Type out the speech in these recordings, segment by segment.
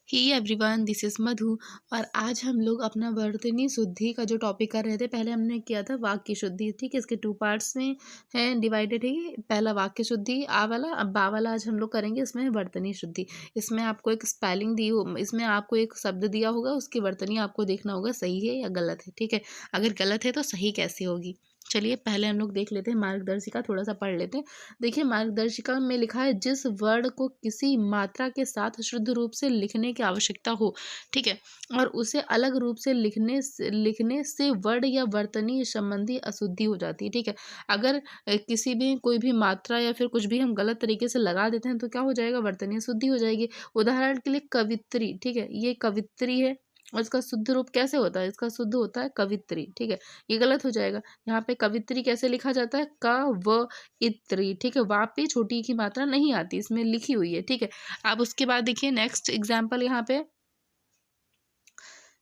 He everyone, this is मधु। और आज हम लोग अपना वर्तनी शुद्धि का जो टॉपिक कर रहे थे, पहले हमने किया था वाक्य शुद्धि। ठीक है, इसके 2 पार्ट्स में है डिवाइडेड है। ये पहला वाक्य शुद्धि आ वाला, अब बा वाला आज हम लोग करेंगे। इसमें है वर्तनी शुद्धि। इसमें आपको एक स्पेलिंग दी हो, इसमें आपको एक शब्द दिया होगा, उसकी वर्तनी आपको देखना होगा सही है या गलत है। ठीक है, अगर गलत है तो सही कैसे होगी। चलिए पहले हम लोग देख लेते हैं मार्गदर्शिका, थोड़ा सा पढ़ लेते हैं। देखिए मार्गदर्शिका में लिखा है जिस वर्ड को किसी मात्रा के साथ शुद्ध रूप से लिखने की आवश्यकता हो, ठीक है, और उसे अलग रूप से लिखने से वर्ड या वर्तनी संबंधी अशुद्धि हो जाती है। ठीक है, अगर किसी भी कोई भी मात्रा या फिर कुछ भी हम गलत तरीके से लगा देते हैं तो क्या हो जाएगा, वर्तनी अशुद्धि हो जाएगी। उदाहरण के लिए कवित्री, ठीक है, ये कवित्री है और इसका शुद्ध रूप कैसे होता है, इसका शुद्ध होता है कवित्री। ठीक है, ये गलत हो जाएगा। यहाँ पे कवित्री कैसे लिखा जाता है, क व इत्री। ठीक है, वहाँ पे छोटी की मात्रा नहीं आती, इसमें लिखी हुई है। ठीक है, अब उसके बाद देखिए नेक्स्ट एग्जाम्पल यहाँ पे,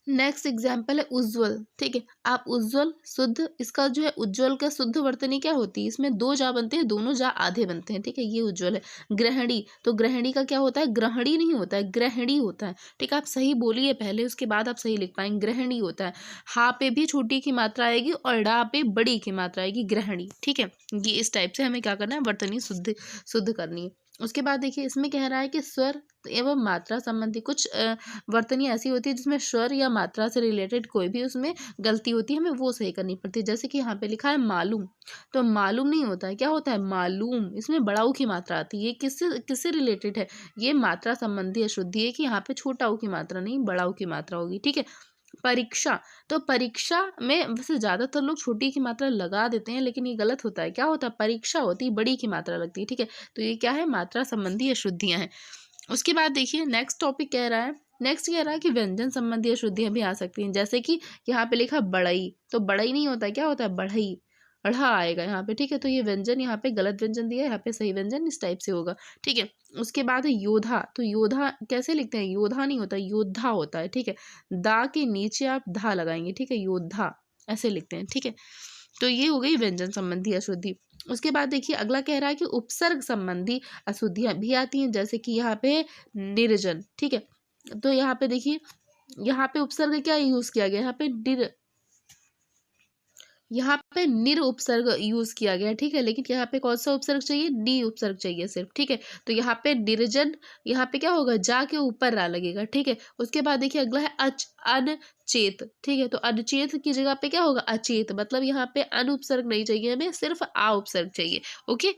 नेक्स्ट एग्जाम्पल है उज्ज्वल। ठीक है, आप उज्ज्वल शुद्ध, इसका जो है उज्ज्वल का शुद्ध वर्तनी क्या होती है, इसमें 2 जा बनते हैं, दोनों जा आधे बनते हैं। ठीक है, ये उज्ज्वल है। ग्रहणी, तो ग्रहणी का क्या होता है, ग्रहणी नहीं होता है, ग्रहणी होता है। ठीक है, आप सही बोलिए पहले, उसके बाद आप सही लिख पाएंगे। ग्रहणी होता है। हा पे भी छोटी की मात्रा आएगी और डा पे बड़ी की मात्रा आएगी, ग्रहणी। ठीक है, ये इस टाइप से हमें क्या करना है, वर्तनी शुद्ध शुद्ध करनी है। उसके बाद देखिए इसमें कह रहा है कि स्वर एवं मात्रा संबंधी कुछ वर्तनी ऐसी होती है जिसमें स्वर या मात्रा से रिलेटेड कोई भी उसमें गलती होती है, हमें वो सही करनी पड़ती है। जैसे कि यहाँ पे लिखा है मालूम, तो मालूम नहीं होता है, क्या होता है, मालूम। इसमें बड़ाऊ की मात्रा आती है। ये किससे किससे रिलेटेड है, ये मात्रा संबंधी अशुद्धि है कि यहाँ पे छोटा ऊ की मात्रा नहीं, बड़ाऊ की मात्रा होगी। ठीक है, परीक्षा, तो परीक्षा में वैसे ज्यादातर लोग छोटी की मात्रा लगा देते हैं, लेकिन ये गलत होता है। क्या होता है, परीक्षा होती है, बड़ी की मात्रा लगती है। ठीक है, तो ये क्या है, मात्रा संबंधी अशुद्धियां हैं। उसके बाद देखिए नेक्स्ट टॉपिक कह रहा है, नेक्स्ट कह रहा है कि व्यंजन संबंधी अशुद्धियां भी आ सकती हैं। जैसे कि यहाँ पे लिखा बड़ई, तो बड़ई नहीं होता है, क्या होता है, बढ़ई, अढ़ा आएगा यहाँ पे। ठीक है, तो ये व्यंजन यहाँ पे गलत व्यंजन दिया है, यहाँ पे सही व्यंजन इस टाइप से होगा। ठीक है, उसके बाद है योद्धा, तो योद्धा कैसे लिखते हैं, योद्धा नहीं होता, योद्धा होता है। ठीक है, दा के नीचे आप धा लगाएंगे। ठीक है, योद्धा ऐसे लिखते हैं। ठीक है, तो ये हो गई व्यंजन संबंधी अशुद्धि। उसके बाद देखिए अगला कह रहा है कि उपसर्ग संबंधी अशुद्धियां भी आती हैं। जैसे कि यहाँ पे निर्जन। ठीक है, तो यहाँ पे देखिए, यहाँ पे उपसर्ग क्या यूज किया गया, यहाँ पे निर उपसर्ग यूज किया गया। ठीक है, लेकिन यहाँ पे कौन सा उपसर्ग चाहिए, डी उपसर्ग चाहिए सिर्फ। ठीक है, तो यहाँ पे निर्जन, यहाँ पे क्या होगा, जा के ऊपर रा लगेगा। ठीक है, उसके बाद देखिए अगला है अनचेत। ठीक है, तो अनचेत की जगह पे क्या होगा, अचेत, मतलब यहाँ पे अन उपसर्ग नहीं चाहिए, हमें सिर्फ आ उपसर्ग चाहिए। ओके,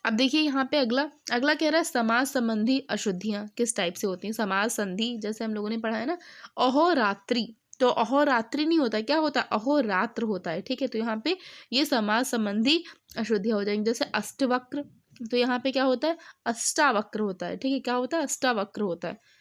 अब देखिए यहाँ पे अगला अगला कह रहा है समाज संबंधी अशुद्धियां किस टाइप से होती हैं। समाज संधि जैसे हम लोगों ने पढ़ा है ना, अहोरात्रि, तो अहोरात्रि नहीं होता, क्या होता है, अहोरात्र होता है। ठीक है, तो यहाँ पे ये समाज संबंधी अशुद्धियां हो जाएंगी। जैसे अष्टवक्र, तो यहाँ पे क्या होता है, अष्टावक्र होता है। ठीक है, क्या होता है, अष्टावक्र होता है।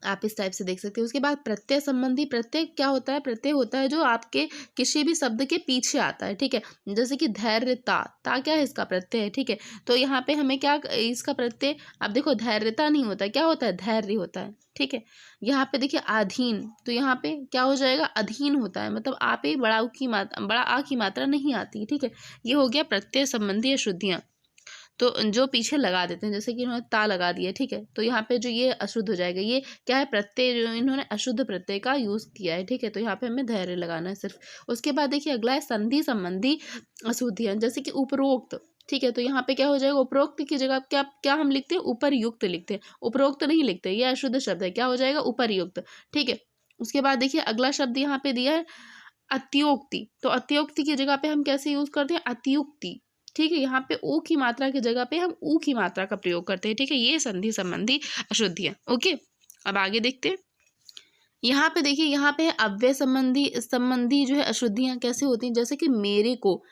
आप इस टाइप से देख सकते हैं। उसके बाद प्रत्यय संबंधी, प्रत्यय क्या होता है, प्रत्यय होता है जो आपके किसी भी शब्द के पीछे आता है। ठीक है, जैसे कि धैर्यता, ता क्या है, इसका प्रत्यय है। ठीक है, तो यहाँ पे हमें क्या, इसका प्रत्यय, अब देखो धैर्यता नहीं होता, क्या होता है, धैर्य होता है। ठीक है, यहाँ पे देखिए अधीन, तो यहाँ पे क्या हो जाएगा, अधीन होता है, मतलब आ पे बड़ा आ की मात्रा नहीं आती। ठीक है, ये हो गया प्रत्यय संबंधी अशुद्धियां, तो जो पीछे लगा देते हैं। जैसे कि इन्होंने ता लगा दिया। ठीक है, तो यहाँ पे जो ये अशुद्ध हो जाएगा, ये क्या है, प्रत्यय, जो इन्होंने अशुद्ध प्रत्यय का यूज किया है। ठीक है, तो यहाँ पे हमें धैर्य लगाना है सिर्फ। उसके बाद देखिए अगला है संधि संबंधी अशुद्धियां, जैसे कि उपरोक्त। ठीक है, तो यहाँ पे क्या हो जाएगा, उपरोक्त की जगह क्या क्या हम लिखते हैं, उपरयुक्त लिखते हैं, उपरोक्त नहीं लिखते, ये अशुद्ध शब्द है, क्या हो जाएगा, उपरयुक्त। ठीक है, उसके बाद देखिए अगला शब्द यहाँ पे दिया है अत्योक्ति, तो अत्योक्ति की जगह पे हम कैसे यूज करते हैं, अतियुक्ति। ठीक है, यहाँ पे ओ की मात्रा की जगह पे हम ऊ की मात्रा का प्रयोग करते हैं। ठीक है, ये संधि संबंधी अशुद्धियां। ओके, अब आगे देखते हैं। यहाँ पे देखिए, यहाँ पे है अव्यय संबंधी संबंधी जो है अशुद्धियां कैसे होती हैं। जैसे कि मेरे को,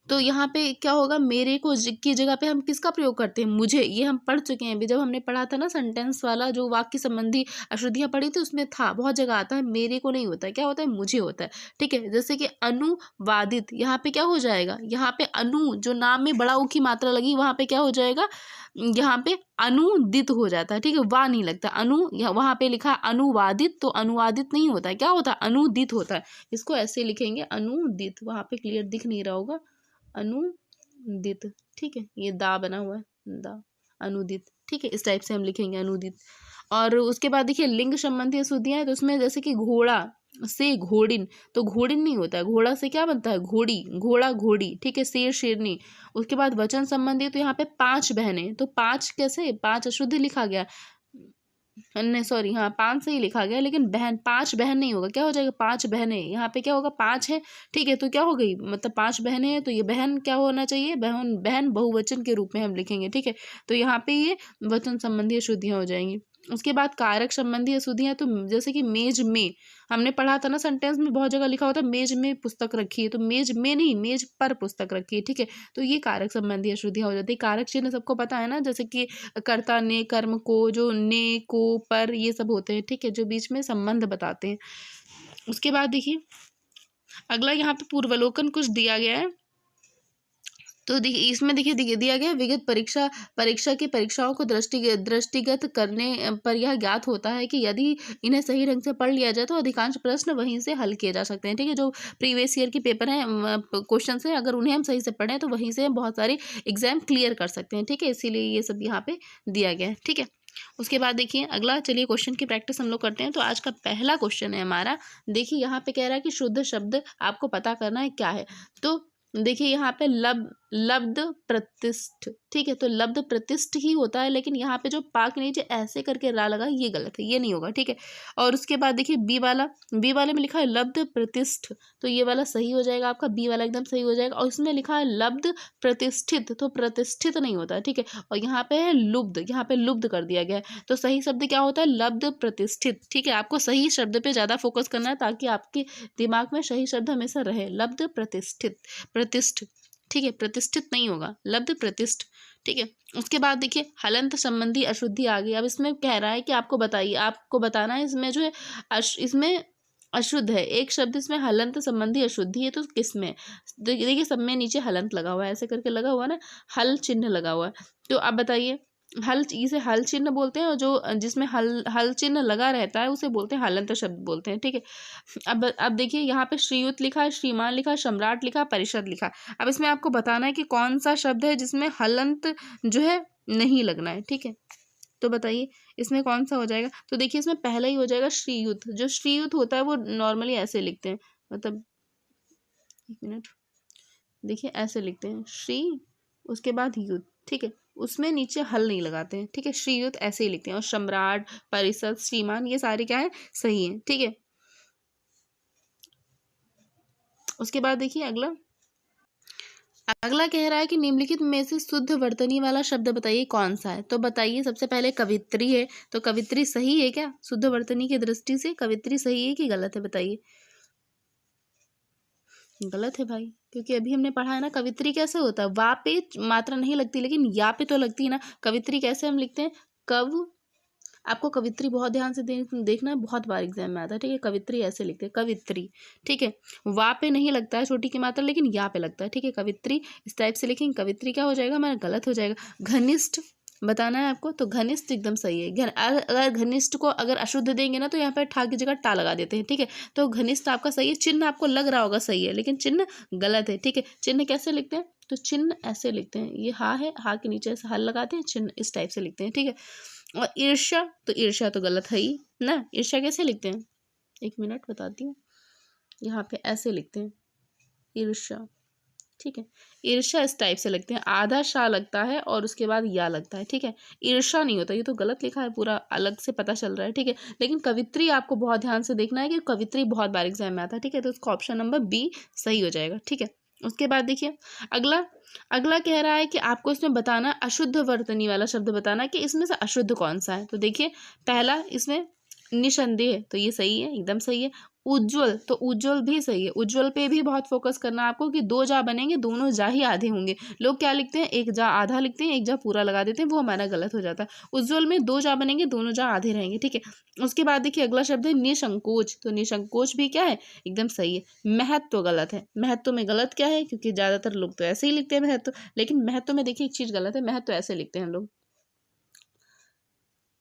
तो यहाँ पे क्या होगा, मेरे को की जगह पे हम किसका प्रयोग करते हैं, मुझे। ये हम पढ़ चुके हैं अभी, जब हमने पढ़ा था ना सेंटेंस वाला, जो वाक्य संबंधी अशुद्धियां पढ़ी थी, उसमें था, बहुत जगह आता है, मेरे को नहीं होता है, क्या होता है, मुझे होता है। ठीक है, जैसे कि अनुवादित, यहाँ पे क्या हो जाएगा, यहाँ पे अनु, जो नाम में बड़ा ऊ की मात्रा लगी, वहां पे क्या हो जाएगा, यहाँ पे अनुदित हो जाता है। ठीक है, वाह नहीं लगता, वहां पे लिखा है अनुवादित, तो अनुवादित नहीं होता है, क्या होता है, अनुदित होता है। इसको ऐसे लिखेंगे, अनुदित, वहां पे क्लियर दिख नहीं रहा होगा, अनुदित। ठीक है, ये दा बना हुआ है, दा, अनुदित। ठीक है, इस टाइप से हम लिखेंगे, अनुदित। और उसके बाद देखिए लिंग संबंधी अशुद्धियां हैं, तो उसमें जैसे कि घोड़ा से घोड़िन, तो घोड़िन नहीं होता है, घोड़ा से क्या बनता है, घोड़ी, घोड़ा घोड़ी, ठीक है, शेर शेरनी। उसके बाद वचन संबंधी, तो यहाँ पे 5 बहनें, तो 5 कैसे, 5 अशुद्ध लिखा गया, नहीं सॉरी, हाँ 5 से ही लिखा गया, लेकिन बहन, 5 बहन नहीं होगा, क्या हो जाएगा, 5 बहनें, यहाँ पे क्या होगा, 5 है, ठीक है, तो क्या हो गई, मतलब 5 बहनें हैं, तो ये बहन क्या होना चाहिए, बहन, बहन बहुवचन के रूप में हम लिखेंगे, ठीक है, तो यहाँ पे ये वचन संबंधी अशुद्धियां हो जाएंगी। उसके बाद कारक संबंधी अशुद्धियां, तो जैसे कि मेज में, हमने पढ़ा था ना, सेंटेंस में बहुत जगह लिखा होता है मेज में पुस्तक रखी है, तो मेज में नहीं, मेज पर पुस्तक रखी है, ठीक है, तो ये कारक संबंधी अशुद्धियां हो जाती है। कारक चिन्ह सबको पता है ना, जैसे कि कर्ता ने, कर्म को, जो ने को पर, ये सब होते हैं, ठीक है, जो बीच में संबंध बताते हैं। उसके बाद देखिए अगला यहाँ पे पूर्वावलोकन कुछ दिया गया है, तो देखिए इसमें देखिए दिया गया है, विगत परीक्षा की परीक्षाओं को दृष्टिगत करने पर यह ज्ञात होता है कि यदि इन्हें सही ढंग से पढ़ लिया जाए तो अधिकांश प्रश्न वहीं से हल किए जा सकते हैं, ठीक है, जो प्रीवियस ईयर की पेपर हैं, क्वेश्चन है, अगर उन्हें हम सही से पढ़ें तो वहीं से हम बहुत सारे एग्जाम क्लियर कर सकते हैं, ठीक है, इसीलिए ये सब यहाँ पे दिया गया है, ठीक है। उसके बाद देखिए अगला, चलिए क्वेश्चन की प्रैक्टिस हम लोग करते हैं। तो आज का पहला क्वेश्चन है हमारा, देखिए यहाँ पे कह रहा है कि शुद्ध शब्द आपको पता करना है क्या है, तो देखिए यहाँ पे लब्ध प्रतिष्ठ, ठीक है, तो लब्ध प्रतिष्ठ ही होता है, लेकिन यहाँ पे जो पा के नीचे ऐसे करके रा लगा, ये गलत है, ये नहीं होगा, ठीक है। और उसके बाद देखिए बी वाले में लिखा है लब्ध प्रतिष्ठ, तो ये वाला सही हो जाएगा आपका, बी वाला एकदम सही हो जाएगा। और इसमें लिखा है लब्ध प्रतिष्ठित, तो प्रतिष्ठित नहीं होता है, ठीक है। और यहाँ पे है लुब्ध, यहाँ पे लुब्ध कर दिया गया है, तो सही शब्द क्या होता है, लब्ध प्रतिष्ठित, ठीक है। आपको सही शब्द पे ज़्यादा फोकस करना है ताकि आपके दिमाग में सही शब्द हमेशा रहे, लब्ध प्रतिष्ठित, प्रतिष्ठ, ठीक है, प्रतिष्ठित नहीं होगा, लब्ध प्रतिष्ठ, ठीक है। उसके बाद देखिए हलंत संबंधी अशुद्धि आ गई। अब इसमें कह रहा है कि आपको बताइए, आपको बताना है इसमें जो है इसमें अशुद्ध है एक शब्द, इसमें हलंत संबंधी अशुद्धि है, तो किसमें, देखिए सब में नीचे हलंत लगा हुआ है, ऐसे करके लगा हुआ है ना, हल चिन्ह लगा हुआ है, तो अब बताइए, हल, इसे हल चिन्ह बोलते हैं, और जो जिसमें हल चिन्ह लगा रहता है उसे बोलते हैं हलंत शब्द बोलते हैं, ठीक है। अब देखिए यहाँ पे श्रीयुत लिखा है, श्रीमान लिखा है, सम्राट लिखा है, परिषद लिखा है। अब इसमें आपको बताना है कि कौन सा शब्द है जिसमें हलंत जो है नहीं लगना है, ठीक है, तो बताइए इसमें कौन सा हो जाएगा। तो देखिए इसमें पहला ही हो जाएगा श्रीयुत, जो श्रीयुत होता है वो नॉर्मली ऐसे लिखते हैं, मतलब एक मिनट, देखिए ऐसे लिखते हैं श्री, उसके बाद युत, ठीक है, उसमें नीचे हल नहीं लगाते हैं, ठीक है, श्रीयुत ऐसे ही लिखते हैं। और सम्राट, परिषद, श्रीमान, ये सारे क्या है, सही है, ठीक है। उसके बाद देखिए अगला कह रहा है कि निम्नलिखित में से शुद्ध वर्तनी वाला शब्द बताइए कौन सा है। तो बताइए सबसे पहले कवित्री है, तो कवित्री सही है क्या, शुद्ध वर्तनी की दृष्टि से कवित्री सही है कि गलत है, बताइए। गलत है भाई, क्योंकि अभी हमने पढ़ा है ना, कवित्री कैसे होता है, वा पे मात्रा नहीं लगती लेकिन या पे तो लगती है ना। कवित्री कैसे हम लिखते हैं, कव, आपको कवित्री बहुत ध्यान से देखना है, बहुत बार एग्जाम में आता है, ठीक है। कवित्री ऐसे लिखते हैं, कवित्री, ठीक है, वा पे नहीं लगता है छोटी की मात्रा, लेकिन या पे लगता है, ठीक है। कवित्री इस टाइप से लिखेंगे, कवित्री क्या हो जाएगा हमारा, गलत हो जाएगा। घनिष्ठ बताना है आपको, तो घनिष्ठ एकदम सही है। अगर घनिष्ठ को अगर अशुद्ध देंगे ना तो यहाँ पे ठा की जगह टा लगा देते हैं, ठीक है, तो घनिष्ठ आपका सही है। चिन्ह आपको लग रहा होगा सही है, लेकिन चिन्ह गलत है, ठीक है। चिन्ह कैसे लिखते हैं, तो चिन्ह ऐसे लिखते हैं, ये हा है, हा के नीचे ऐसे हल लगाते हैं, चिन्ह इस टाइप से लिखते हैं, ठीक है। और ईर्ष्या, तो ईर्ष्या तो गलत है ही ना, ईर्ष्या कैसे लिखते हैं, एक मिनट बताती हूँ, यहाँ पे ऐसे लिखते हैं ईर्ष्या, ठीक है। ईर्ष्या इस टाइप से लगते हैं, आधा शा लगता है और उसके बाद या लगता है, ठीक है। ईर्ष्या नहीं होता, ये तो गलत लिखा है, पूरा अलग से पता चल रहा है, ठीक है। लेकिन कवित्री आपको बहुत ध्यान से देखना है कि कवित्री बहुत बार एग्जाम में आता है, ठीक है, तो उसका ऑप्शन नंबर बी सही हो जाएगा, ठीक है। उसके बाद देखिए अगला कह रहा है कि आपको इसमें बताना, अशुद्ध वर्तनी वाला शब्द बताना कि इसमें से अशुद्ध कौन सा है। तो देखिए पहला इसमें निसंदेह, तो ये सही है, एकदम सही है। उज्ज्वल, तो उज्ज्वल भी सही है। उज्ज्वल पे भी बहुत फोकस करना है आपको कि 2 जा बनेंगे, दोनों जा ही आधे होंगे। लोग क्या लिखते हैं, एक जा आधा लिखते हैं, एक जा पूरा लगा देते हैं, वो हमारा गलत हो जाता है। उज्ज्वल में 2 जा बनेंगे, दोनों जा आधे रहेंगे, ठीक है। उसके बाद देखिए अगला शब्द है निसंकोच, तो निसंकोच भी क्या है, एकदम सही है। महत्व गलत है, महत्व में गलत क्या है, क्योंकि ज्यादातर लोग तो ऐसे ही लिखते हैं महत्व, लेकिन महत्व में देखिए एक चीज गलत है, महत्व ऐसे लिखते हैं लोग,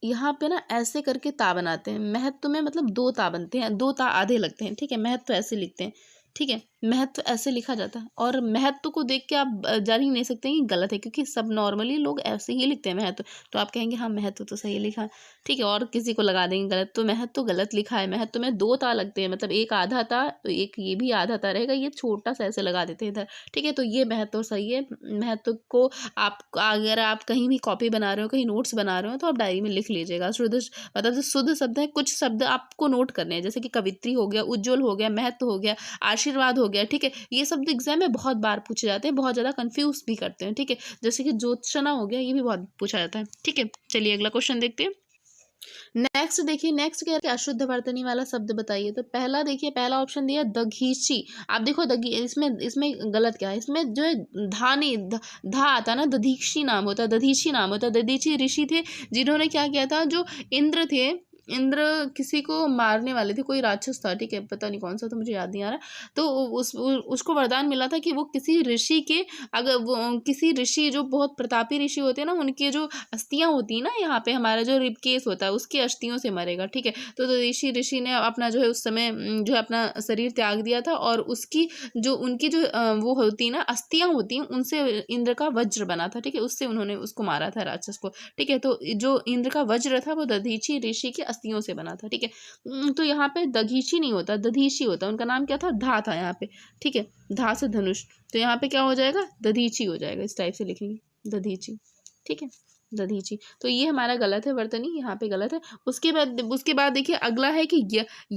यहाँ पे ना ऐसे करके ता बनाते हैं, महत्व में मतलब 2 ता बनते हैं, 2 ता आधे लगते हैं, ठीक है, महत्व ऐसे लिखते हैं, ठीक है, महत्व ऐसे लिखा जाता है और महत्व को देख के आप जान ही नहीं सकते कि गलत है, क्योंकि सब नॉर्मली लोग ऐसे ही लिखते हैं महत्व। तो आप कहेंगे हाँ महत्व तो सही लिखा है, ठीक है, और किसी को लगा देंगे गलत, तो महत्व तो गलत लिखा है। महत्व में 2 ता लगते हैं, मतलब एक आधा ता तो एक ये भी आधा ता रहेगा, ये छोटा सा ऐसे लगा देते हैं इधर, ठीक है। तो ये महत्व सही है। महत्व को आप अगर आप कहीं भी कॉपी बना रहे हो, कहीं नोट्स बना रहे हो, तो आप डायरी में लिख लीजिएगा। शुद्ध मतलब जो शुद्ध शब्द है, कुछ शब्द आपको नोट करने हैं, जैसे कि कवित्री हो गया, उज्ज्वल हो गया, महत्व हो गया, आशीर्वाद हो गया, ठीक है। ये शब्द एग्जाम में बहुत बार पूछे जाते हैं, बहुत ज़्यादा कंफ्यूज भी करते हैं, ठीक है। जैसे कि ज्योत्सना हो गया, ये भी बहुत पूछा जाता है, ठीक है। चलिए अगला क्वेश्चन देखते हैं। नेक्स्ट देखिए, नेक्स्ट क्या है, अशुद्ध वर्तनी वाला शब्द बताइए। तो पहला देखिए, पहला ऑप्शन दिया दघीची। आप देखो इसमें इसमें गलत क्या है, इसमें जो है धा नहीं धा आता है ना, दधीची नाम होता है, दधीची नाम होता है। दधीची ऋषि थे जिन्होंने क्या किया था, जो इंद्र थे, इंद्र किसी को मारने वाले थे, कोई राक्षस था, ठीक है, पता नहीं कौन सा, तो मुझे याद नहीं आ रहा। तो उसको वरदान मिला था कि वो किसी ऋषि के, अगर वो किसी ऋषि जो बहुत प्रतापी ऋषि होते हैं ना, उनकी जो अस्थियां होती है ना, यहाँ पे हमारा जो रिबकेस होता है उसकी अस्थियों से मरेगा, ठीक है। तो ऋषि ने अपना जो है उस समय जो है अपना शरीर त्याग दिया था, और उसकी जो उनकी जो वो होती है ना, अस्थियां होती हैं, उनसे इंद्र का वज्र बना था, ठीक है, उससे उन्होंने उसको मारा था, राक्षस को, ठीक है। तो जो इंद्र का वज्र था वो दधीची ऋषि की अस्थियों से बना था, ठीक है। तो यहाँ पे दघीची नहीं होता, दधीची होता, उनका नाम क्या था, धा था यहाँ पे, ठीक है, धा से धनुष, तो यहाँ पे क्या हो जाएगा, दधीची हो जाएगा, इस टाइप से लिखेंगे, दधीची, ठीक है, दधीची। तो ये हमारा गलत है, वर्तनी यहाँ पे गलत है। उसके बाद देखिए अगला है कि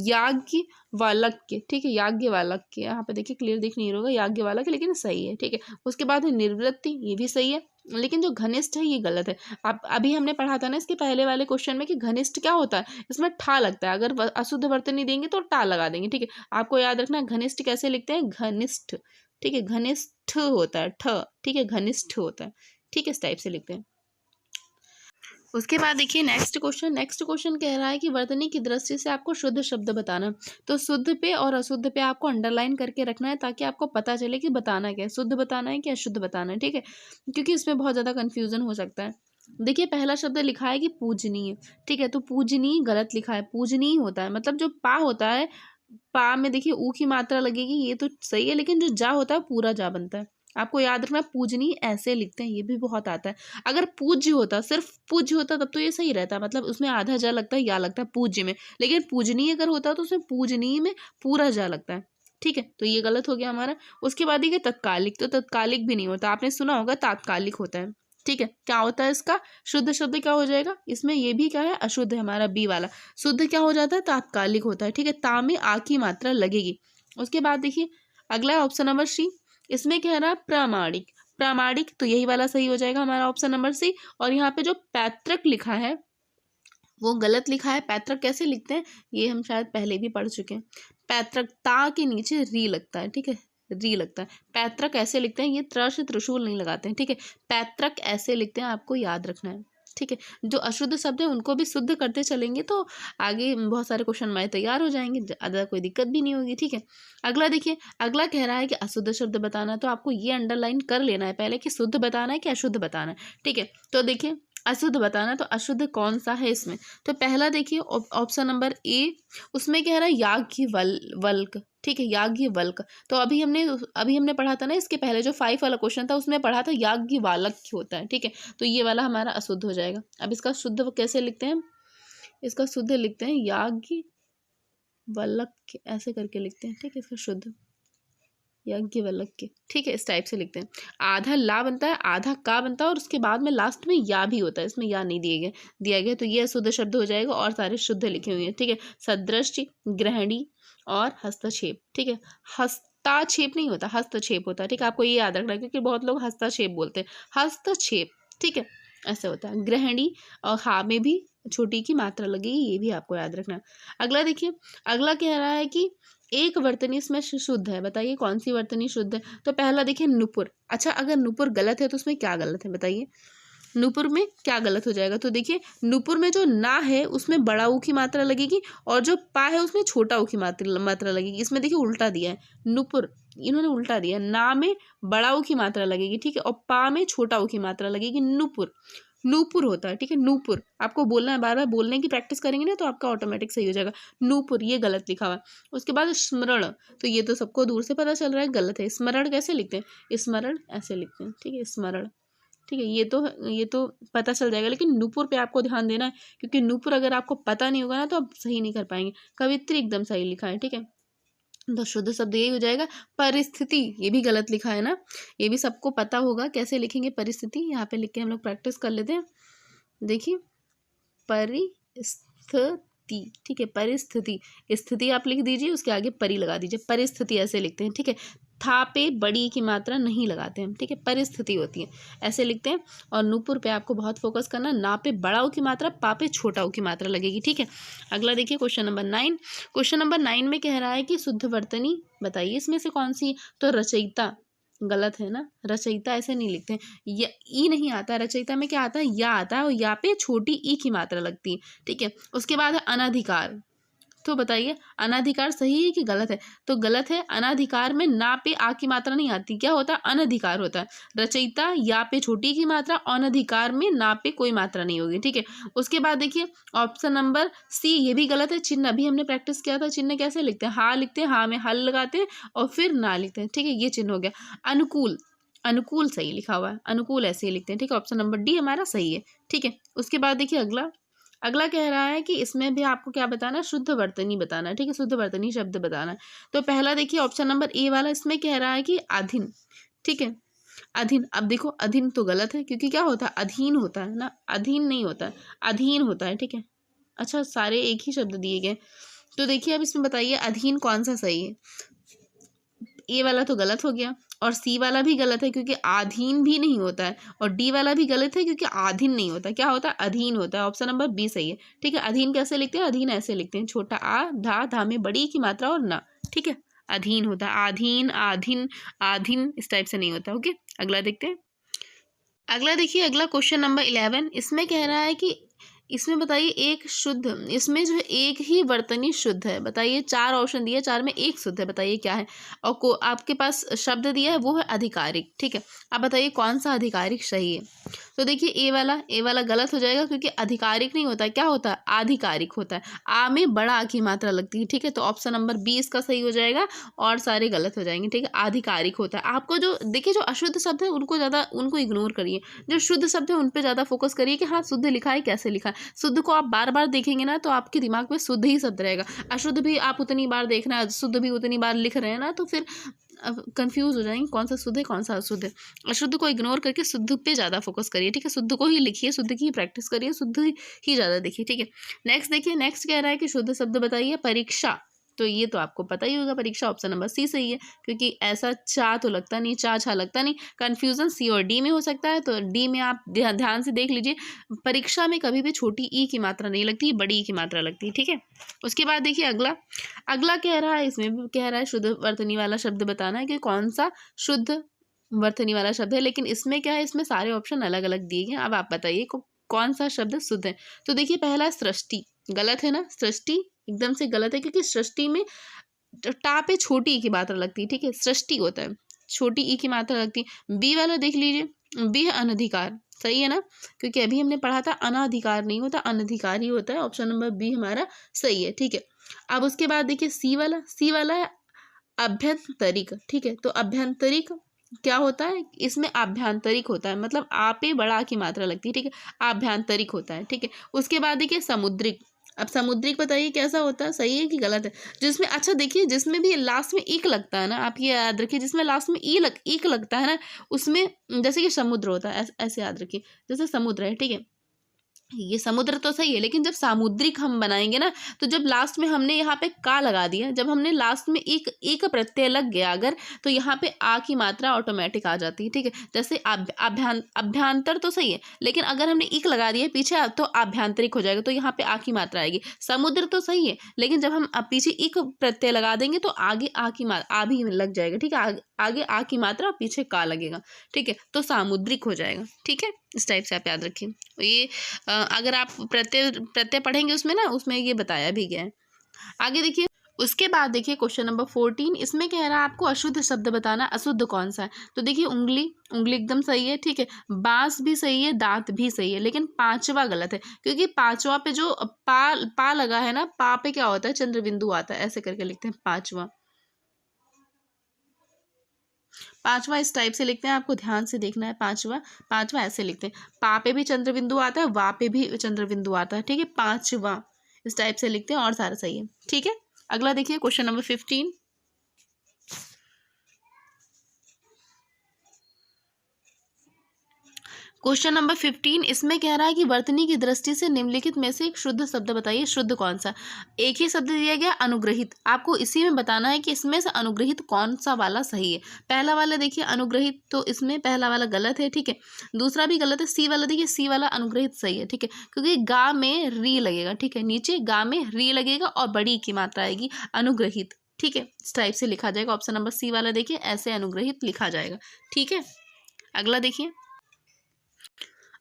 याज्ञवल्क्य, ठीक है, याज्ञवल्क्य, यहाँ पे देखिए क्लियर दिख नहीं होगा, याज्ञवल्क्य, लेकिन सही है, ठीक है। उसके बाद है निर्वृत्ति, ये भी सही है, लेकिन जो घनिष्ठ है ये गलत है। आप अभी हमने पढ़ा था ना इसके पहले वाले क्वेश्चन में कि घनिष्ठ क्या होता है, इसमें ठा लगता है, अगर अशुद्ध वर्तनी देंगे तो टा लगा देंगे, ठीक है। आपको याद रखना है घनिष्ठ कैसे लिखते हैं, घनिष्ठ, ठीक है, घनिष्ठ होता है ठ, ठीक है, घनिष्ठ होता है, ठीक है, इस टाइप से लिखते हैं। उसके बाद देखिए नेक्स्ट क्वेश्चन कह रहा है कि वर्तनी की दृष्टि से आपको शुद्ध शब्द बताना। तो शुद्ध पे और अशुद्ध पे आपको अंडरलाइन करके रखना है, ताकि आपको पता चले कि बताना क्या है, शुद्ध बताना है कि अशुद्ध बताना है, ठीक है, क्योंकि इसमें बहुत ज़्यादा कन्फ्यूजन हो सकता है। देखिए पहला शब्द लिखा है कि पूजनीय, ठीक है, तो पूजनीय गलत लिखा है, पूजनीय होता है, मतलब जो पा होता है, पा में देखिए ऊ की मात्रा लगेगी, ये तो सही है, लेकिन जो जा होता है पूरा जा बनता है। आपको याद रखना, पूजनीय ऐसे लिखते हैं, ये भी बहुत आता है। अगर पूज्य होता, सिर्फ पूज्य होता, तब तो ये सही रहता, मतलब उसमें आधा जा लगता है, या लगता है पूज्य में, लेकिन पूजनीय अगर होता तो उसमें पूजनीय में पूरा जा लगता है, ठीक है। तो ये गलत हो गया हमारा। उसके बाद देखिए तत्कालिक, तो तत्कालिक भी नहीं होता, आपने सुना होगा तात्कालिक होता है, ठीक है। क्या होता है इसका शुद्ध शब्द, क्या हो जाएगा इसमें, ये भी क्या है, अशुद्ध है हमारा बी वाला। शुद्ध क्या हो जाता है, तात्कालिक होता है, ठीक है, ता में आ की मात्रा लगेगी। उसके बाद देखिए अगला ऑप्शन नंबर सी, इसमें कह रहा है प्रामाणिक, प्रामाणिक, तो यही वाला सही हो जाएगा हमारा ऑप्शन नंबर सी। और यहाँ पे जो पैतृक लिखा है वो गलत लिखा है। पैतृक कैसे लिखते हैं, ये हम शायद पहले भी पढ़ चुके हैं। पैतृक ता के नीचे री लगता है, ठीक है, री लगता है। पैतृक ऐसे लिखते हैं, ये त्र से त्रिशूल नहीं लगाते हैं, ठीक है, पैतृक ऐसे लिखते हैं, आपको याद रखना है, ठीक है। जो अशुद्ध शब्द है उनको भी शुद्ध करते चलेंगे तो आगे बहुत सारे क्वेश्चन हमारे तैयार हो जाएंगे, ज़्यादा कोई दिक्कत भी नहीं होगी, ठीक है। अगला देखिए, अगला कह रहा है कि अशुद्ध शब्द बताना, तो आपको ये अंडरलाइन कर लेना है पहले कि शुद्ध बताना है कि अशुद्ध बताना है, ठीक है। तो देखिए अशुद्ध बताना, तो अशुद्ध कौन सा है इसमें, तो पहला देखिए ऑप्शन नंबर ए, उसमें कह रहा है याज्ञवल्क, ठीक है, याज्ञवल्क। तो अभी हमने पढ़ा था ना इसके पहले जो 5 वाला क्वेश्चन था, उसमें पढ़ा था याज्ञवल्क्य होता है, ठीक है। तो ये वाला हमारा अशुद्ध हो जाएगा। अब इसका शुद्ध कैसे लिखते हैं, इसका शुद्ध लिखते हैं याज्ञवल्क्य, ऐसे करके लिखते हैं, ठीक है, इसका शुद्ध याज्ञवल्क्य, ठीक है, इस टाइप से लिखते हैं। आधा ला बनता है, आधा का बनता है, और उसके बाद में लास्ट में या भी होता है, इसमें या नहीं दिया गया, तो ये शुद्ध शब्द हो जाएगा, और सारे शुद्ध लिखे हुए हैं, ठीक है। सदृष्टि, ग्रहणी और हस्तक्षेप, ठीक है, हस्ताक्षेप नहीं होता, हस्तक्षेप होता है, ठीक है, आपको ये याद रखना है, क्योंकि बहुत लोग हस्तक्षेप बोलते हैं, हस्तक्षेप, ठीक है, ऐसे होता है। ग्रहणी और हा में भी छोटी की मात्रा लगेगी, ये भी आपको याद रखना है। अगला देखिए, अगला कह रहा है कि एक वर्तनी इसमें शुद्ध है, बताइए कौन सी वर्तनी शुद्ध है। तो पहला देखिए नुपुर, अच्छा अगर नुपुर गलत है तो उसमें क्या गलत है बताइए, नुपुर में क्या गलत हो जाएगा। तो देखिए नुपुर में जो ना है उसमें बड़ा ऊ की मात्रा लगेगी, और जो पा है उसमें छोटा ऊ की मात्रा लगेगी। इसमें देखिए उल्टा दिया है, नुपुर इन्होंने उल्टा दिया, ना में बड़ा ऊ की मात्रा लगेगी, ठीक है, और पा में छोटा ऊ की मात्रा लगेगी, नुपुर। नूपुर होता है, ठीक है, नूपुर। आपको बोलना है, बार बार बोलने की प्रैक्टिस करेंगे ना तो आपका ऑटोमेटिक सही हो जाएगा। नूपुर, ये गलत लिखा हुआ है। उसके बाद स्मरण, तो ये तो सबको दूर से पता चल रहा है गलत है। स्मरण कैसे लिखते हैं? स्मरण ऐसे लिखते हैं, ठीक है, स्मरण, ठीक है, ये तो पता चल जाएगा। लेकिन नूपुर पे आपको ध्यान देना है, क्योंकि नूपुर अगर आपको पता नहीं होगा ना तो आप सही नहीं कर पाएंगे। कवित्री एकदम सही लिखा है, ठीक है, तो शुद्ध शब्द यही हो जाएगा। परिस्थिति, ये भी गलत लिखा है ना, ये भी सबको पता होगा कैसे लिखेंगे परिस्थिति। यहाँ पे लिख के हम लोग प्रैक्टिस कर लेते हैं। देखिए, परिस्थिति, ठीक है, परिस्थिति, स्थिति आप लिख दीजिए, उसके आगे परि लगा दीजिए, परिस्थिति ऐसे लिखते हैं, ठीक है। था पे बड़ी की मात्रा नहीं लगाते हैं, ठीक है, परिस्थिति होती है, ऐसे लिखते हैं। और नूपुर पे आपको बहुत फोकस करना, ना पे बड़ा ऊ की मात्रा, पा पे छोटा ऊ की मात्रा लगेगी, ठीक है। अगला देखिए क्वेश्चन नंबर 9। क्वेश्चन नंबर 9 में कह रहा है कि शुद्ध वर्तनी बताइए इसमें से कौन सी। तो रचयिता गलत है ना, रचयिता ऐसे नहीं लिखते हैं, ई नहीं आता है, रचयिता में क्या आता है, या आता है, और या पे छोटी ई की मात्रा लगती है, ठीक है। उसके बाद है अनधिकार, तो बताइए अनधिकार सही है कि गलत है। तो गलत है, अनधिकार में ना पे आ की मात्रा नहीं आती, क्या होता है, अनधिकार होता है। रचयिता या पे छोटी की मात्रा, अनधिकार में ना पे कोई मात्रा नहीं होगी, ठीक है। उसके बाद देखिए ऑप्शन नंबर सी, ये भी गलत है। चिन्ह अभी हमने प्रैक्टिस किया था, चिन्ह कैसे लिखते हैं, हा लिखते हैं, हा में हल लगाते हैं और फिर ना लिखते हैं, ठीक है, ये चिन्ह हो गया। अनुकूल, अनुकूल सही लिखा हुआ है, अनुकूल ऐसे ही लिखते हैं, ठीक है, ऑप्शन नंबर डी हमारा सही है, ठीक है। उसके बाद देखिए अगला, अगला कह रहा है कि इसमें भी आपको क्या बताना है, शुद्ध वर्तनी बताना है, ठीक है, शुद्ध वर्तनी शब्द बताना है। तो पहला देखिए ऑप्शन नंबर ए वाला, इसमें कह रहा है कि अधीन, ठीक है, अधीन। अब देखो अधीन तो गलत है, क्योंकि क्या होता है, अधीन होता है ना, अधीन नहीं होता है, अधीन होता है, ठीक है। अच्छा, सारे एक ही शब्द दिए गए, तो देखिए अब इसमें बताइए अधीन कौन सा सही है। ए वाला तो गलत हो गया, और सी वाला भी गलत है क्योंकि आधीन भी नहीं होता है, और डी वाला भी गलत है क्योंकि आधीन नहीं होता, क्या होता है, अधीन होता है। ऑप्शन नंबर बी सही है, ठीक है। अधीन कैसे लिखते हैं, अधीन ऐसे लिखते हैं, छोटा आ, धा, धा में बड़ी की मात्रा और ना, ठीक है, अधीन होता है, आधीन, आधीन, आधीन, इस टाइप से नहीं होता। ओके, अगला देखते हैं। अगला देखिए, अगला क्वेश्चन नंबर 11, इसमें कह रहा है कि इसमें बताइए एक शुद्ध, इसमें जो है एक ही वर्तनी शुद्ध है, बताइए। 4 ऑप्शन दिया, 4 में एक शुद्ध है, बताइए क्या है। और को आपके पास शब्द दिया है वो है आधिकारिक, ठीक है। अब बताइए कौन सा आधिकारिक सही है। तो देखिए ए वाला गलत हो जाएगा, क्योंकि आधिकारिक नहीं होता है, क्या होता है, आधिकारिक होता है, आ में बड़ा आ की मात्रा लगती है, ठीक है। तो ऑप्शन नंबर बी इसका सही हो जाएगा, और सारे गलत हो जाएंगे, ठीक है। आधिकारिक होता है। आपको जो देखिए जो अशुद्ध शब्द है उनको इग्नोर करिए, जो शुद्ध शब्द है उन पे ज़्यादा फोकस करिए कि हाँ शुद्ध लिखा है, कैसे लिखा है। शुद्ध को आप बार बार देखेंगे ना तो आपके दिमाग में शुद्ध ही शब्द रहेगा, अशुद्ध भी आप उतनी बार देखना, शुद्ध भी उतनी बार लिख रहे हैं ना, तो फिर कंफ्यूज हो जाएंगे कौन सा शुद्ध है कौन सा अशुद्ध है। अशुद्ध को इग्नोर करके शुद्ध पे ज़्यादा फोकस करिए, ठीक है। शुद्ध को ही लिखिए, शुद्ध की प्रैक्टिस करिए, शुद्ध ही ज़्यादा देखिए, ठीक है। नेक्स्ट देखिए, नेक्स्ट कह रहा है कि शुद्ध शब्द बताइए परीक्षा। तो ये तो आपको पता ही होगा, परीक्षा ऑप्शन नंबर सी सही है, क्योंकि ऐसा चा तो लगता नहीं, चा छा लगता नहीं, कन्फ्यूजन सी और डी में हो सकता है। तो डी में आप ध्यान से देख लीजिए, परीक्षा में कभी भी छोटी ई की मात्रा नहीं लगती, बड़ी ई की मात्रा लगती है, ठीक है। उसके बाद देखिए अगला कह रहा है, इसमें भी कह रहा है शुद्ध वर्तनी वाला शब्द बताना है कि कौन सा शुद्ध वर्तनी वाला शब्द है। लेकिन इसमें क्या है, इसमें सारे ऑप्शन अलग अलग दिए गए। अब आप बताइए कौन सा शब्द शुद्ध है। तो देखिए पहला सृष्टि, गलत है ना, सृष्टि एकदम से गलत है, क्योंकि सृष्टि में टा पे छोटी ई की मात्रा लगती है, ठीक है, सृष्टि होता है, छोटी ई की मात्रा लगती है। बी वाला देख लीजिए, बी है अनधिकार, सही है ना, क्योंकि अभी हमने पढ़ा था अनाधिकार नहीं होता, अनधिकार ही होता है। ऑप्शन नंबर बी हमारा सही है, ठीक है। अब उसके बाद देखिए सी वाला है अभ्यंतरिक, ठीक है। तो अभ्यंतरिक क्या होता है, इसमें आभ्यंतरिक होता है, मतलब आ पे बड़ा की मात्रा लगती है, ठीक है, आभ्यंतरिक होता है, ठीक है। उसके बाद देखिए समुद्रिक। अब समुद्रिक बताइए कैसा होता है, सही है कि गलत है। जिसमें अच्छा देखिए, जिसमें भी लास्ट में ईक लगता है ना, आप ये याद रखिए, जिसमें लास्ट में ईक लगता है ना, उसमें जैसे कि समुद्र होता है, ऐसे याद रखिए, जैसे समुद्र है, ठीक है, ये समुद्र तो सही है, लेकिन जब सामुद्रिक हम बनाएंगे ना, तो जब लास्ट में हमने यहाँ पे का लगा दिया, जब हमने लास्ट में एक प्रत्यय लग गया अगर, तो यहाँ पे आ की मात्रा ऑटोमेटिक आ जाती है, ठीक है। जैसे अभ्यंतर तो सही है, लेकिन अगर हमने इक लगा दिया पीछे तो आभ्यंतरिक हो जाएगा, तो यहाँ पे आ की मात्रा आएगी। समुद्र तो सही है, लेकिन जब हम पीछे इक प्रत्यय लगा देंगे तो आगे आ भी लग जाएगा, ठीक है, आगे आ की मात्रा पीछे का लगेगा, ठीक है, तो सामुद्रिक हो जाएगा, ठीक है। इस टाइप से आप याद रखिए। ये अगर आप प्रत्यय पढ़ेंगे उसमें ना, उसमें ये बताया भी गया है। आगे देखिए उसके बाद देखिए क्वेश्चन नंबर 14, इसमें कह रहा है आपको अशुद्ध शब्द बताना, अशुद्ध कौन सा है। तो देखिए उंगली, उंगली एकदम सही है, ठीक है। बांस भी सही है, दांत भी सही है, लेकिन पांचवा गलत है, क्योंकि पांचवा पे जो पा लगा है ना, पा पे क्या होता है, चंद्र बिंदु आता है, ऐसे करके लिखते हैं पांचवा। पांचवा इस टाइप से लिखते हैं, आपको ध्यान से देखना है। पांचवा, पांचवा ऐसे लिखते हैं, पा पे भी चंद्र बिंदु आता है, वा पे भी चंद्र बिंदु आता है, ठीक है। पांचवा इस टाइप से लिखते हैं और सारा सही है, ठीक है। अगला देखिए क्वेश्चन नंबर 15। क्वेश्चन नंबर 15, इसमें कह रहा है कि वर्तनी की दृष्टि से निम्नलिखित में से एक शुद्ध शब्द बताइए, शुद्ध कौन सा। एक ही शब्द दिया गया, अनुग्रहित। आपको इसी में बताना है कि इसमें से अनुग्रहित कौन सा वाला सही है। पहला वाला देखिए अनुग्रहित, तो इसमें पहला वाला गलत है, ठीक है। दूसरा भी गलत है। सी वाला देखिए, सी वाला अनुग्रहित सही है, ठीक है, क्योंकि गा में री लगेगा, ठीक है, नीचे गा में री लगेगा और बड़ी की मात्रा आएगी, अनुग्रहित, ठीक है। इस टाइप से लिखा जाएगा। ऑप्शन नंबर सी वाला देखिए ऐसे अनुग्रहित लिखा जाएगा, ठीक है। अगला देखिए,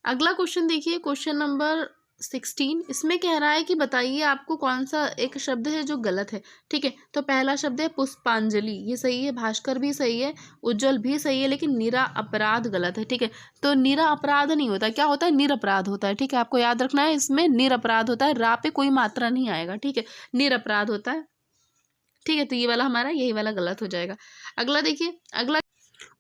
अगला क्वेश्चन देखिए, क्वेश्चन नंबर 16, इसमें कह रहा है कि बताइए आपको कौन सा एक शब्द है जो गलत है, ठीक है। तो पहला शब्द है पुष्पांजलि, ये सही है। भास्कर भी सही है, उज्जवल भी सही है, लेकिन निरा अपराध गलत है, ठीक है। तो निरा अपराध नहीं होता, क्या होता है, निरपराध होता है, ठीक है। आपको याद रखना है, इसमें निरपराध होता है, रा पे कोई मात्रा नहीं आएगा, ठीक है, निरपराध होता है, ठीक है। तो ये वाला हमारा, यही वाला गलत हो जाएगा। अगला देखिए, अगला,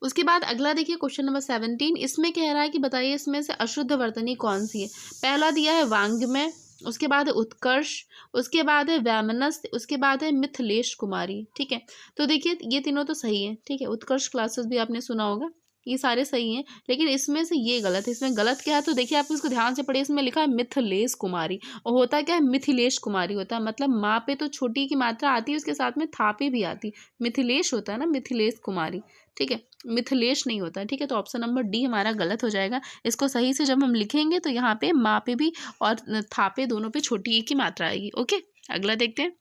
उसके बाद अगला देखिए क्वेश्चन नंबर 17, इसमें कह रहा है कि बताइए इसमें से अशुद्ध वर्तनी कौन सी है। पहला दिया है वांग्मय, उसके बाद है उत्कर्ष, उसके बाद है वैमनस्य, उसके बाद है मिथिलेश कुमारी, ठीक है। तो देखिए ये तीनों तो सही है, ठीक है। उत्कर्ष क्लासेस भी आपने सुना होगा, ये सारे सही हैं, लेकिन इसमें से ये गलत है। इसमें गलत क्या है, तो देखिए आप इसको ध्यान से पढ़िए, इसमें लिखा है मिथिलेश कुमारी, और होता क्या है, मिथिलेश कुमारी होता है, मतलब माँ पे तो छोटी की मात्रा आती है, उसके साथ में था पे भी आती है, मिथिलेश होता है ना, मिथिलेश कुमारी, ठीक है, मिथिलेश नहीं होता है, ठीक है। तो ऑप्शन नंबर डी हमारा गलत हो जाएगा। इसको सही से जब हम लिखेंगे तो यहाँ पे माँ पे भी और था पे दोनों पे छोटी एक की मात्रा आएगी, ओके। अगला देखते हैं।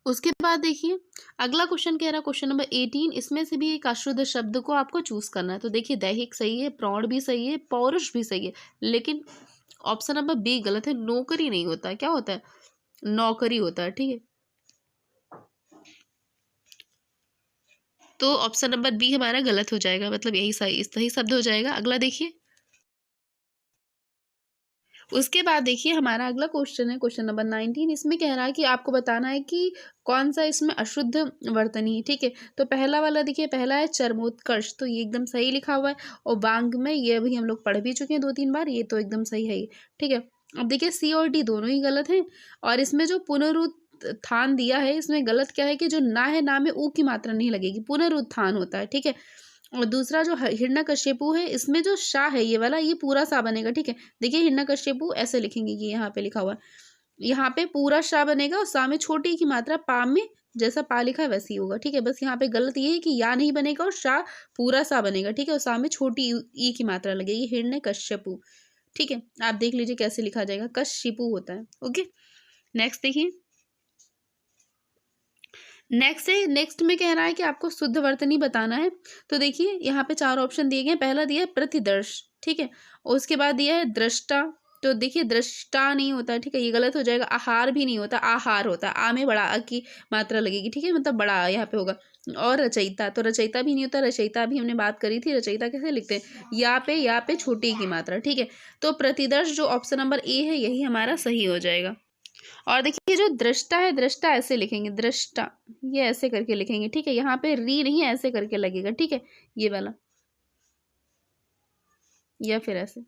उसके बाद देखिए अगला क्वेश्चन कह रहा है, क्वेश्चन नंबर 18, इसमें से भी एक अशुद्ध शब्द को आपको चूज करना है। तो देखिए दैहिक सही है, प्रौढ़ भी सही है, पौरुष भी सही है, लेकिन ऑप्शन नंबर बी गलत है। नौकरी नहीं होता है, क्या होता है, नौकरी होता है, ठीक है। तो ऑप्शन नंबर बी हमारा गलत हो जाएगा, मतलब यही सही सही शब्द हो जाएगा। अगला देखिए, उसके बाद देखिए हमारा अगला क्वेश्चन है, क्वेश्चन नंबर 19, इसमें कह रहा है कि आपको बताना है कि कौन सा इसमें अशुद्ध वर्तनी है, ठीक है। तो पहला वाला देखिए, पहला है चरमोत्कर्ष, तो ये एकदम सही लिखा हुआ है, और वांग में ये भी हम लोग पढ़ भी चुके हैं 2-3 बार, ये तो एकदम सही है, ठीक है। अब देखिए सी और डी दोनों ही गलत हैं, और इसमें जो पुनरुत्थान दिया है, इसमें गलत क्या है कि जो ना है, ना में ऊ की मात्रा नहीं लगेगी, पुनरुत्थान होता है, ठीक है। और दूसरा जो हिरण्यकश्यपु है, इसमें जो शाह है ये वाला, ये पूरा सा बनेगा, ठीक है। देखिए हिरण्यकश्यपु ऐसे लिखेंगे, ये यहाँ पे लिखा हुआ है, यहाँ पे पूरा शाह बनेगा, और सा में छोटी की मात्रा, पा में जैसा पा लिखा है वैसे ही होगा, ठीक है। बस यहाँ पे गलत ये है कि या नहीं बनेगा और शाह पूरा सा बनेगा, ठीक है, और सा में छोटी ई की मात्रा लगेगी, हिरण्यकश्यपु, ठीक है। आप देख लीजिए कैसे लिखा जाएगा, कश्यपु होता है, ओके। नेक्स्ट देखिए, नेक्स्ट में कह रहा है कि आपको शुद्ध वर्तनी बताना है। तो देखिए यहाँ पे 4 ऑप्शन दिए गए हैं। पहला दिया है प्रतिदर्श, ठीक है, और उसके बाद दिया है दृष्टा, तो देखिए दृष्टा नहीं होता है, ठीक है, ये गलत हो जाएगा। आहार भी नहीं होता, आहार होता है, आ में बड़ा आ की मात्रा लगेगी, ठीक है, मतलब बड़ा यहाँ पे होगा। और रचयिता, तो रचयिता भी नहीं होता, रचयिता भी हमने बात करी थी, रचयिता कैसे लिखते हैं, या पे छोटी की मात्रा, ठीक है। तो प्रतिदर्श जो ऑप्शन नंबर ए है, यही हमारा सही हो जाएगा। और देखिए जो दृष्टा है, दृष्टा ऐसे लिखेंगे, दृष्टा, ये ऐसे करके लिखेंगे, ठीक है। यहाँ पे री नहीं, ऐसे करके लगेगा, ठीक है, ये वाला, या फिर ऐसे,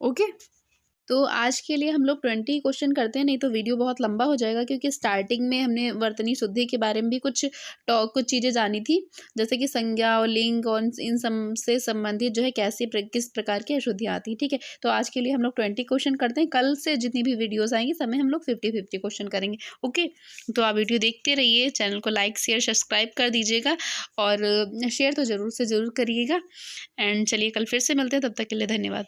ओके। तो आज के लिए हम लोग 20 क्वेश्चन करते हैं, नहीं तो वीडियो बहुत लंबा हो जाएगा, क्योंकि स्टार्टिंग में हमने वर्तनी शुद्धि के बारे में भी कुछ चीज़ें जानी थी, जैसे कि संज्ञा और लिंग और इन सब से संबंधित जो है किस प्रकार की अशुद्धियाँ आती है, ठीक है। तो आज के लिए हम लोग 20 क्वेश्चन करते हैं, कल से जितनी भी वीडियोज़ आएंगी सब में हम लोग 50-50 क्वेश्चन करेंगे, ओके। तो आप वीडियो देखते रहिए, चैनल को लाइक शेयर सब्सक्राइब कर दीजिएगा, और शेयर तो ज़रूर से ज़रूर करिएगा। एंड चलिए कल फिर से मिलते हैं, तब तक के लिए धन्यवाद।